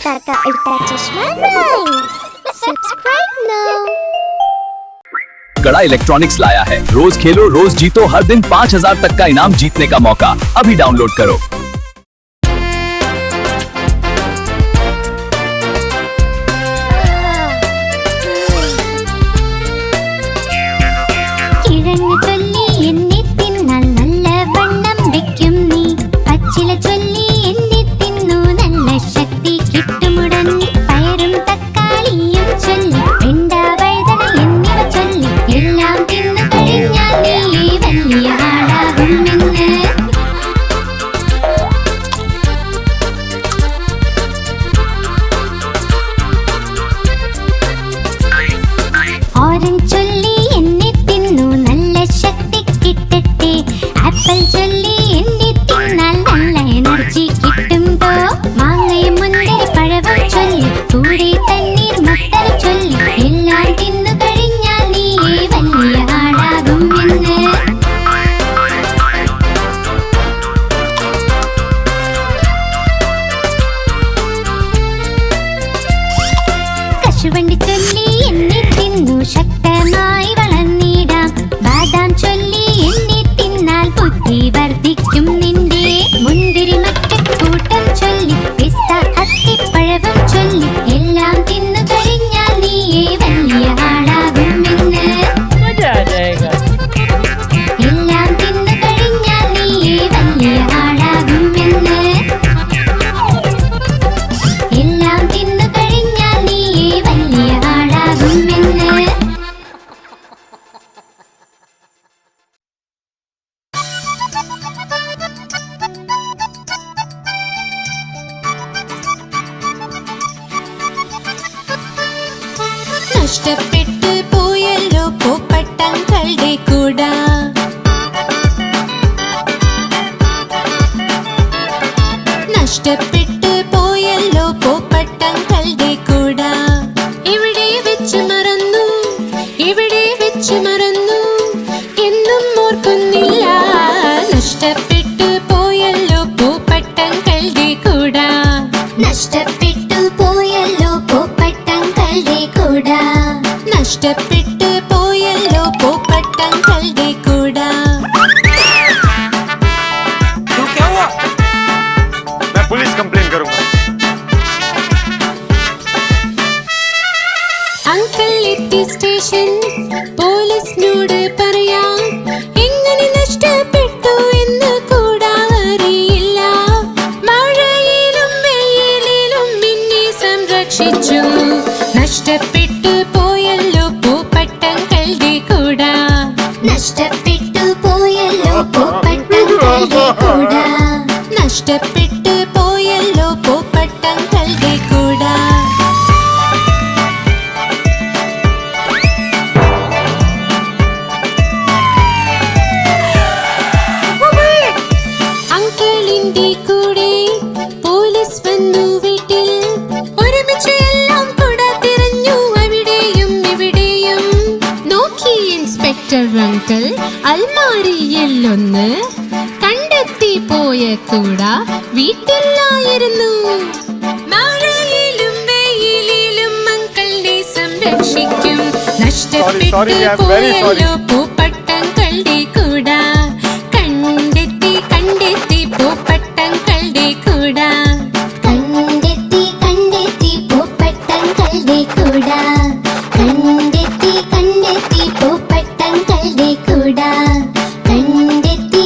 अवतार का उल्टा चश्मा राइम्स। Subscribe now. कड़ा इलेक्ट्रॉनिक्स लाया है रोज खेलो रोज जीतो, हर दिन 5000 तक का इनाम जीतने का मौका। अभी डाउनलोड करो। നഷ്ടപ്പെട്ടു പോയല്ലോ പൂപ്പട്ടങ്ങളുടെ കൂട നഷ്ടപ്പെട്ടു പോയല്ലോ പൂപ്പട്ടങ്ങളുടെ കൂട ഇവിടെ വെച്ച് മറന്നു എന്നും ഓർക്കുന്നില്ല നഷ്ടപ്പെട്ടു പോയല്ലോ പൂപ്പട്ടങ്ങളുടെ കൂട നഷ്ടപ്പെട്ടു പോയല്ലോ പൂപ്പട്ടങ്ങളുടെ കൂട നഷ്ടപ്പെട്ടു പോയല്ലോ പൂപ്പട്ടങ്ങളുടെ കൂട क्या हुआ? मैं पुलिस कंप्लेन करूंगा। അങ്കിൾ എത്തി സ്റ്റേഷൻ പോലീസിനോട് പറയാം എങ്ങനെ നഷ്ടപ്പെട്ടു എന്ന് കൂടാ അറിയില്ല മഴയിലും വെയിലിലും എന്നെ സംരക്ഷിച്ചു നഷ്ടപ്പെട്ടു പോയല്ലോ പൂപ്പട്ടങ്ങളുടെ കൂട നഷ്ടപ്പെട്ടു പോയല്ലോ പൂപ്പട്ടങ്ങളുടെ കൂട നഷ്ടപ്പെട്ടു പോയല്ലോ പൂപ്പട്ടങ്ങളുടെ കൂട അങ്കിളിന്റെ കൂടെ പോലീസ് വന്നു വീട്ടിൽ ഒരുമിച്ച് എല്ലാം കൂട തിരഞ്ഞു അവിടെയും ഇവിടെയും നോക്കി ഇൻസ്പെക്ടർ അങ്കിൾ അൽമാരിയിലൊന്ന് കണ്ടെത്തി പോയ കൂട വീട്ടിലായിരുന്നു മഴയിലും വെയിലിലും അങ്കിളിനെ സംരക്ഷിക്കും നഷ്ടപ്പെട്ടു പോയല്ലോ പൂപ്പട്ടങ്ങളുടെ കൂട കണ്ടെത്തി പൂപ്പട്ടങ്ങളുടെ കൂട കണ്ടെത്തി പൂപ്പട്ടങ്ങളുടെ കൂട കണ്ടെത്തി പൂപ്പട്ടങ്ങളുടെ കൂട കണ്ടെത്തി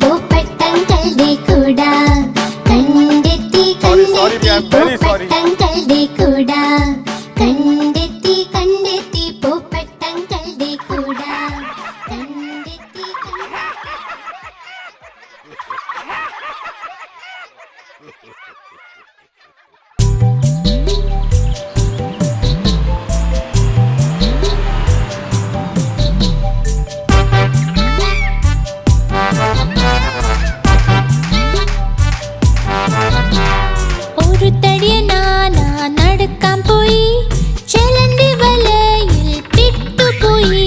പൂപ്പട്ടങ്ങളുടെ കൂട കണ്ടെത്തി പൂപ്പട്ടങ്ങളുടെ കൂട കണ്ടെത്തി പൂപ്പട്ടങ്ങളുടെ കൂട ഒരു തടിയനാന നടക്കാൻ പോയി ചെലന്തി വലയിൽ പെട്ടുപോയി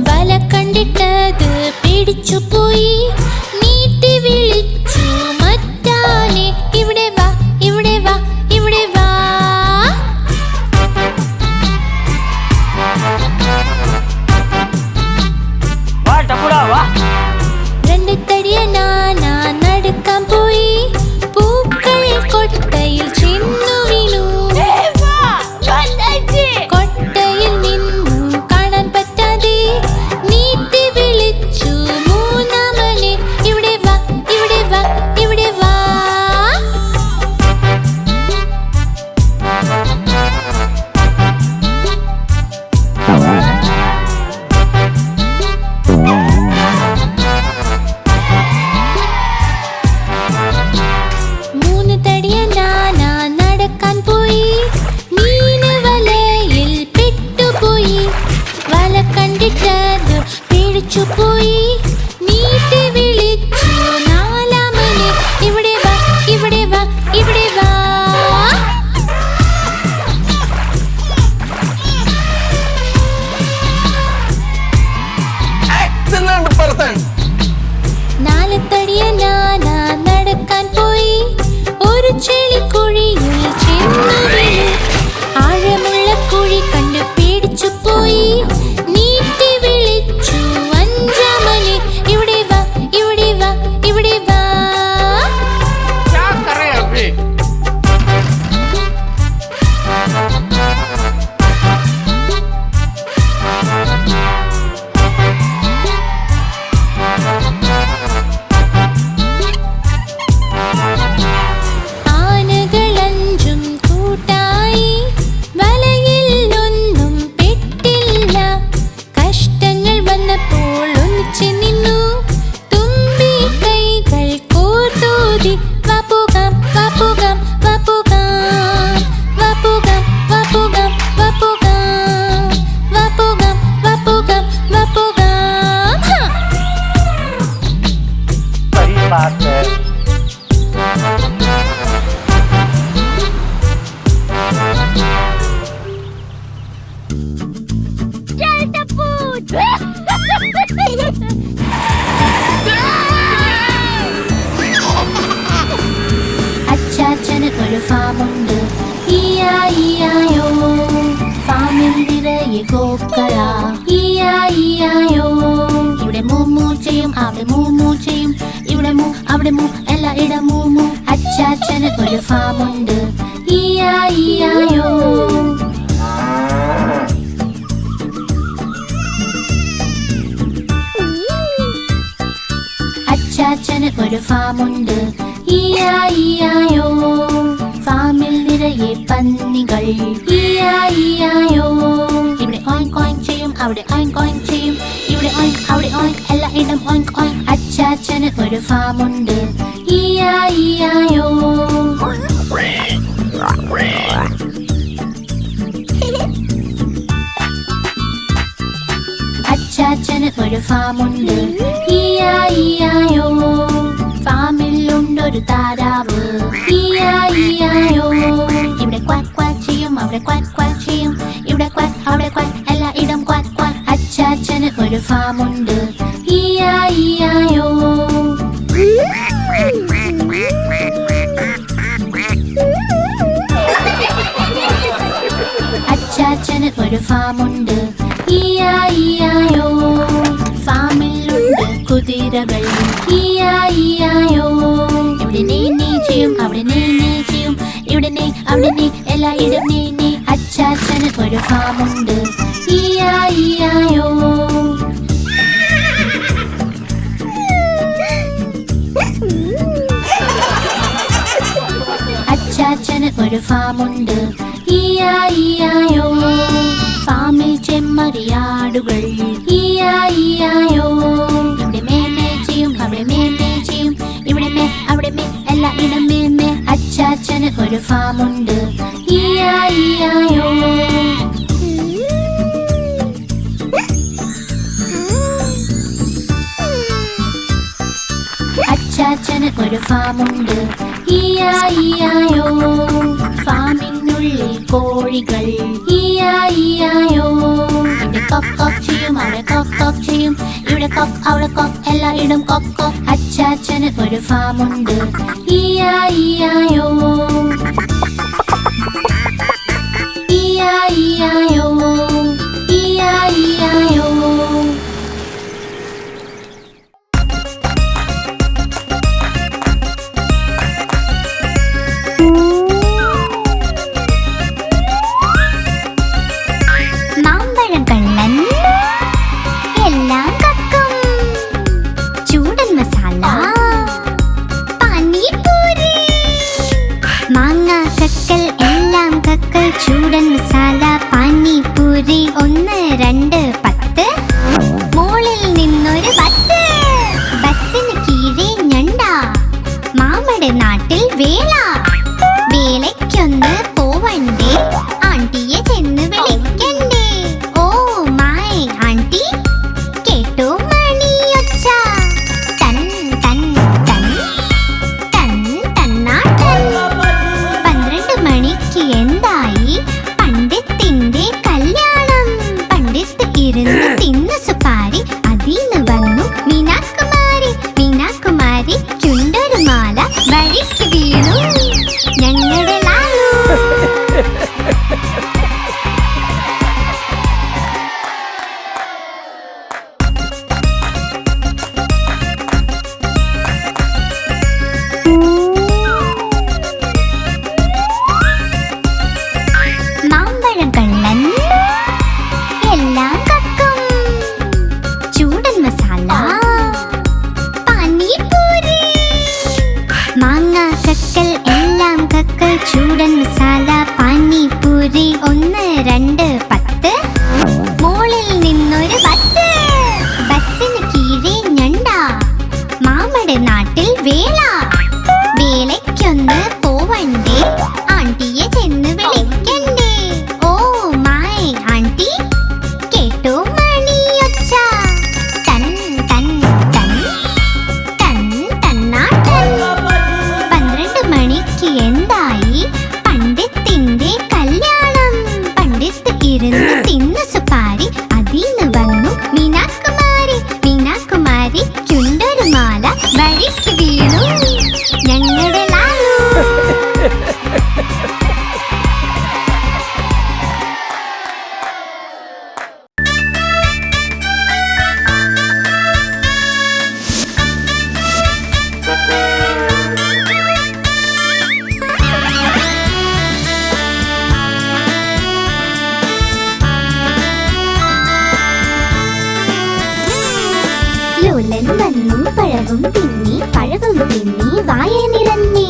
വല കണ്ടിട്ടത് പിടിച്ചുപോയി നീട്ടി വിളിച്ചു മറ്റാനെ ഇവിടെ വാ തടിയ നാനാ നടക്കാൻ പോയി ഒരു ചെളിക്കുഴിയിൽ ചെന്നു വീണു ആഴമുള്ള കുഴി കണ്ട് പേടിച്ചു പോയി നീട്ടി വിളിച്ചു അഞ്ചാമനെ ഇവിടെ വാ ഇവിടെ വാ ഇവിടെ വാ क्या कर रहे हैं अभी ആനകളഞ്ചും കൂട്ടായി വലയിലൊന്നും പെട്ടില്ല കഷ്ടങ്ങൾ വന്നപ്പോൾ ഒന്നിച്ചു നിന്നു തുമ്പി കൈകൾ കോർത്തൂതി വപ്പുകാം വപ്പുകാം വപ്പുകാം വപ്പുകാം വപ്പുകാം വപ്പുകാം വപ്പുകാം വപ്പുകാം വപ്പുകാം सही बात है। അച്ചാച്ചന് ഒരു ഫാമുണ്ട് ഈയായിയായോ ഫാമിൽ നിറയെ കോക്കള ഈയായിയായോ ഇവിടെ മൂമൂ ചെയ്യും അവിടെ മൂമൂ ചെയ്യും ഇവിടെ മൂ അവിടെ മൂ എല്ലായിടം മൂമൂ അച്ചാച്ചന് ഒരു ഫാമുണ്ട് ഈയായിയായോ അച്ചാച്ചന് ഒരു ഫാമുണ്ട് ഈയായിയായോ ഫാമിൽ നിറയെ പന്നികൾ ഈയായിയായോ ഇവിടെ ഓink ഓink ചെയ്യും അവിടെ ഓink ഓink ചെയ്യും ഇവിടെ ഓink അവിടെ ഓink എല്ലായിടം ഓink ഓink അച്ചാച്ചന് ഒരു ഫാമുണ്ട് ഈയായിയായോ അച്ചാച്ചന് ഒരു ഫാമുണ്ട് ഈയായിയായോ ഫാമിലുണ്ടൊരു താരാവ് ഈയായിയായോ ഇവിടെ ക്വാക്ക് ക്വാക്ക് ചെയ്യും അവിടെ ക്വാക്ക് ക്വാക്ക് ചെയ്യും ഇവിടെ ക്വാക്ക് അവിടെ ക്വാക്ക് എല്ലായിടം ക്വാക്ക് ക്വാക്ക് അച്ചാച്ചന് ഒരു ഫാമുണ്ട് ഈയായിയായോ അച്ചാച്ചന് ഒരു ഫാമുണ്ട് ഈയായിയായോ ഫാമിലുണ്ട് കുതിരകൾ ഈയായിയായോ ഇവിടെ നീ ചെയ്യും അവിടെ നീ ചെയ്യും ഇവിടെ നീ അവിടെ നീ എല്ലായിടം നീ അച്ചാച്ചന് ഒരു ഫാമുണ്ട് ഈയായിയായോ അച്ചാച്ചന് ഒരു ഫാമുണ്ട് ഈയായിയായോ ഫാമിൽ ചെമ്മരിയാടുകൾ ഈയായിയായോ ഇവിടെ മേമേ ചെയ്യും അവിടെ മേമേ ചെയ്യും ഇവിടെ മേ അവിടെ മേ എല്ലായിടം മേമേ അച്ചാച്ചന് ഒരു ഫാമുണ്ട് ഈയായിയായോ അച്ചാച്ചന് ഒരു ഫാമുണ്ട് ഈയായിയായോ ഫാമിനുള്ളിൽ കോഴികൾ ഈയായിയായോ ഇവിടെ കൊക്ക് കൊക്ക് ചെയ്യും അവിടെ കൊക്ക് കൊക്ക് ചെയ്യും ഇവിടെ കൊക്ക് അവിടെ കൊക്ക് എല്ലായിടം കൊക്ക് കൊക്ക് അച്ചാച്ചന് ഒരു ഫാമുണ്ട് ഈയായിയായോ ഈയായിയായോ ഈയായിയായോ മാമ്പഴം കള്ളൻ എല്ലാം കക്കും ചൂടൻ മസാല പാനിപൂരി മാങ്ങ കക്കൽ എല്ലാം കക്കൽ ചൂടൻ മസാല പാനിപൂരി 1 2 10 മോളിൽ നിന്നൊരു ബസ് ബസ്സിന് കീഴെ ഞണ്ട മാമയുടെ നാട്ടിൽ വേള വേലയ്ക്കൊന്ന് പോവണ്ടേ ആണ്ടിയെ ചെന്ന് വിളിക്കണ്ടേ ഓ മൈ ആണ്ടി കേട്ടോ മണിയൊച്ച തൻ തൻ തൻ തൻ തന്നാട്ടൻ 12 മണിക്ക് എന്തായി പണ്ട് വീണു ഞങ്ങളുടെ ലാലു. ലോലൻ വന്നു പഴവും തിന്നി പഴവും തിന്നി വായ നിറഞ്ഞി.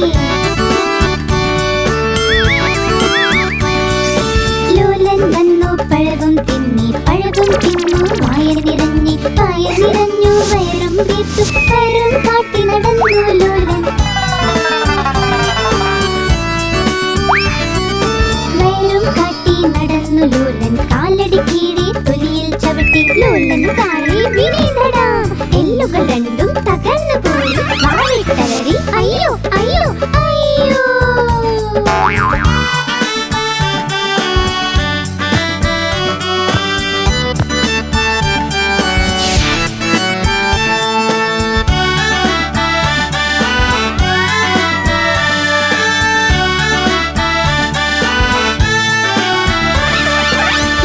ലോലൻ വന്നു പഴവും തിന്നി പഴവും തിന്നു വായ നിറഞ്ഞി. വായ നിറഞ്ഞു വയറും വീർത്തു വയറും കാട്ടി നടന്നു ലോലൻ. വയറും കാട്ടി നടന്നു ലോലൻ. കാലടി കീഴെ തൊലിയിൽ ചവിട്ടി ലോലൻ താഴെ വീണടാ. എല്ലുകൾ രണ്ടും തകർന്നു പോയി വാവിട്ടലറി. അയ്യോ അയ്യോ അയ്യോ.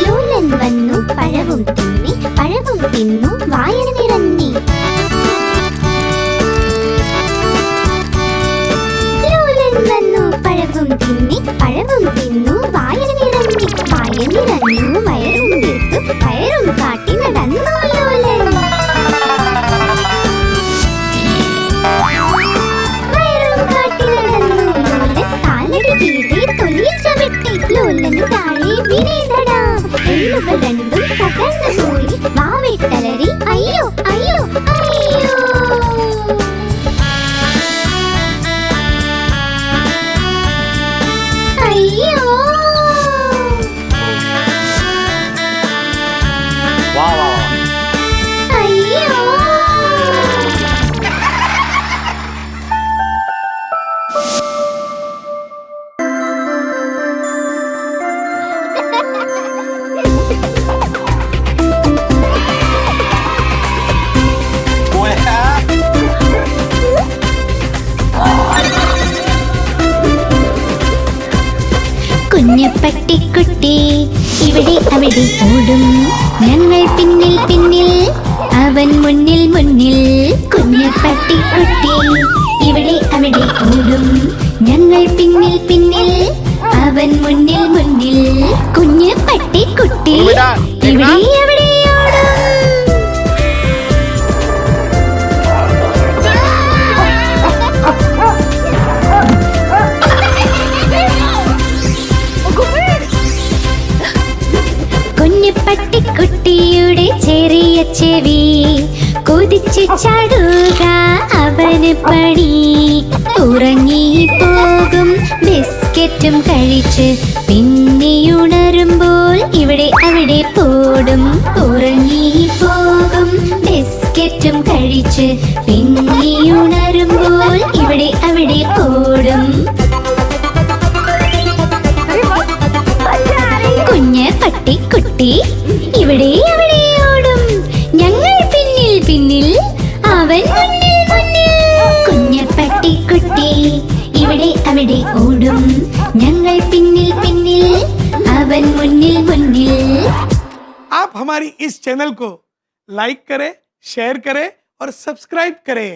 ലോലൻ വന്നു പഴവും തിന്നി പഴവും തിന്നു വായ നിറഞ്ഞി. ലോലൻ വന്നു പഴവും തിന്നി പഴവും തിന്നു വായ നിറഞ്ഞി. വായ നിറഞ്ഞു വയറും വീർത്തു വയറും കാട്ടി നടന്നു ലോലൻ. വയറും കാട്ടി നടന്നു ലോലൻ. കാലടി കീഴെ തൊലിയിൽ ചവിട്ടി ലോലൻ താഴെ വീണടാ. എല്ലുകൾ രണ്ടും തകർന്നു പോയി വാവിട്ടലറി. അയ്യോ അയ്യോ അയ്യോ. അയ്യോ. വാ വാ വാ. അയ്യോ. പോയാ. കുഞ്ഞു പട്ടിക്കുട്ടി ഇവിടെ അവിടെ ഓടും. ഞങ്ങൾ പിന്നിൽ പിന്നിൽ അവൻ മുന്നിൽ മുന്നിൽ. കുഞ്ഞു പട്ടിക്കുട്ടി ഇവിടെ അവിടെ ഓടും. ഞങ്ങൾ പിന്നിൽ പിന്നിൽ അവൻ മുന്നിൽ മുന്നിൽ. കുഞ്ഞു പട്ടിക്കുട്ടി ഇവിടെ ഇവിടെ അവിടെ ഓടും. കുഞ്ഞു പട്ടിക്കുട്ടിയുടെ ചെറിയ ചെവി കൊതിച്ചു ചാടുക അവന് പണി. ഉറങ്ങിപ്പോകും ബിസ്ക്കറ്റും കഴിച്ച് പിന്നെയുണരുമ്പോൾ ഇവിടെ അവിടെ പോടും. ഉറങ്ങിപ്പോകും ബിസ്ക്കറ്റും കഴിച്ച് പിന്നെയുണരുമ്പോൾ ഇവിടെ അവിടെ പോടും. കുഞ്ഞ് പട്ടിക്കുട്ടി ഇവിടെ അവിടെ ഓടും. ഞങ്ങൾ പിന്നിൽ പിന്നിൽ അവൻ മുന്നിൽ മുന്നിൽ. കുഞ്ഞ് പട്ടിക്കുട്ടി ഇവിടെ അവിടെ ഓടും. ഞങ്ങൾ പിന്നിൽ പിന്നിൽ അവൻ മുന്നിൽ മുന്നിൽ. आप हमारी इस चैनल को लाइक करें, शेयर करें और सब्सक्राइब करें।